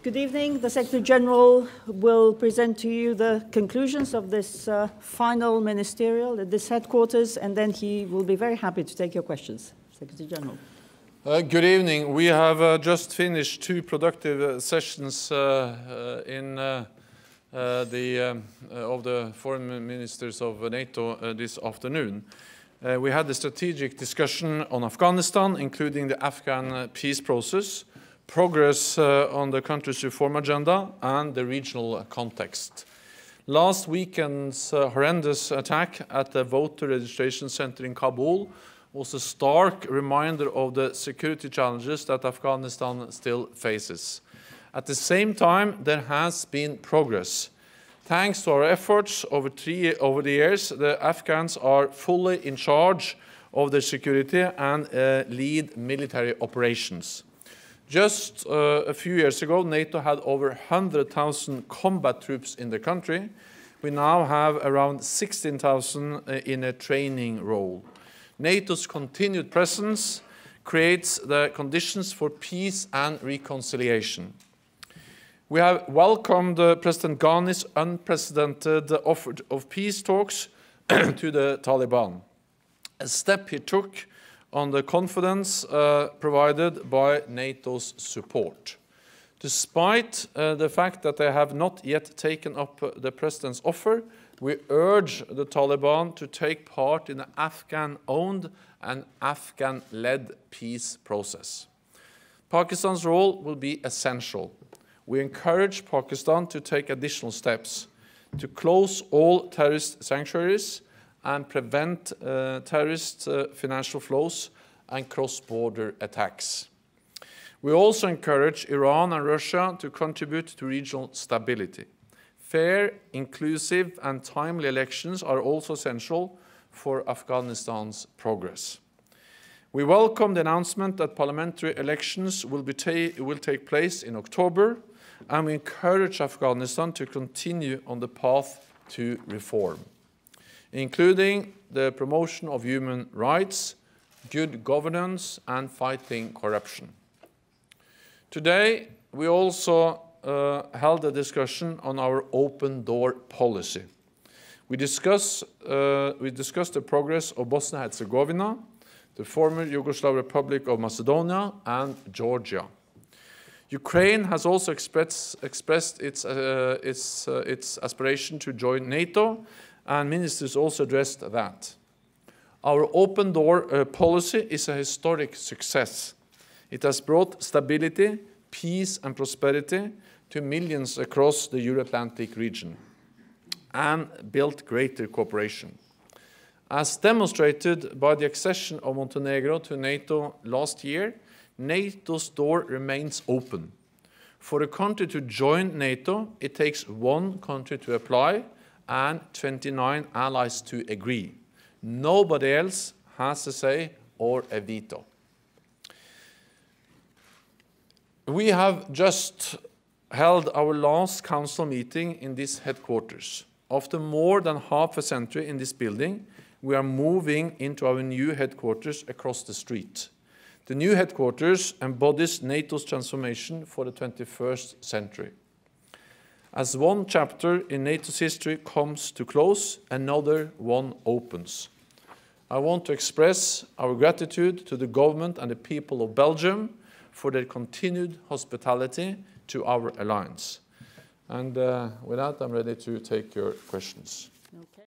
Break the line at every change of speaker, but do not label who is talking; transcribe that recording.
Good evening. The Secretary General will present to you the conclusions of this final ministerial at this headquarters, and then he will be very happy to take your questions. Secretary General.
Good evening. We have just finished two productive sessions of the foreign ministers of NATO this afternoon. We had a strategic discussion on Afghanistan, including the Afghan peace process, progress on the country's reform agenda, and the regional context. Last weekend's horrendous attack at the voter registration center in Kabul was a stark reminder of the security challenges that Afghanistan still faces. At the same time, there has been progress. Thanks to our efforts over the years, the Afghans are fully in charge of their security and lead military operations. Just a few years ago, NATO had over 100,000 combat troops in the country. We now have around 16,000 in a training role. NATO's continued presence creates the conditions for peace and reconciliation. We have welcomed President Ghani's unprecedented offer of peace talks to the Taliban, a step he took on the confidence provided by NATO's support. Despite the fact that they have not yet taken up the President's offer, we urge the Taliban to take part in the Afghan-owned and Afghan-led peace process. Pakistan's role will be essential. We encourage Pakistan to take additional steps to close all terrorist sanctuaries and prevent terrorist financial flows and cross-border attacks. We also encourage Iran and Russia to contribute to regional stability. Fair, inclusive, and timely elections are also essential for Afghanistan's progress. We welcome the announcement that parliamentary elections will take place in October, and we encourage Afghanistan to continue on the path to reform, including the promotion of human rights, good governance, and fighting corruption. Today, we also held a discussion on our open door policy. We discussed the progress of Bosnia-Herzegovina, the former Yugoslav Republic of Macedonia, and Georgia. Ukraine has also expressed its aspiration to join NATO, and ministers also addressed that. Our open door policy is a historic success. It has brought stability, peace, and prosperity to millions across the Euro-Atlantic region and built greater cooperation. As demonstrated by the accession of Montenegro to NATO last year, NATO's door remains open. For a country to join NATO, it takes one country to apply and 29 allies to agree. Nobody else has a say or a veto. We have just held our last council meeting in this headquarters. After more than half a century in this building, we are moving into our new headquarters across the street. The new headquarters embodies NATO's transformation for the 21st century. As one chapter in NATO's history comes to close, another one opens. I want to express our gratitude to the government and the people of Belgium for their continued hospitality to our alliance. And with that, I'm ready to take your questions.
Okay.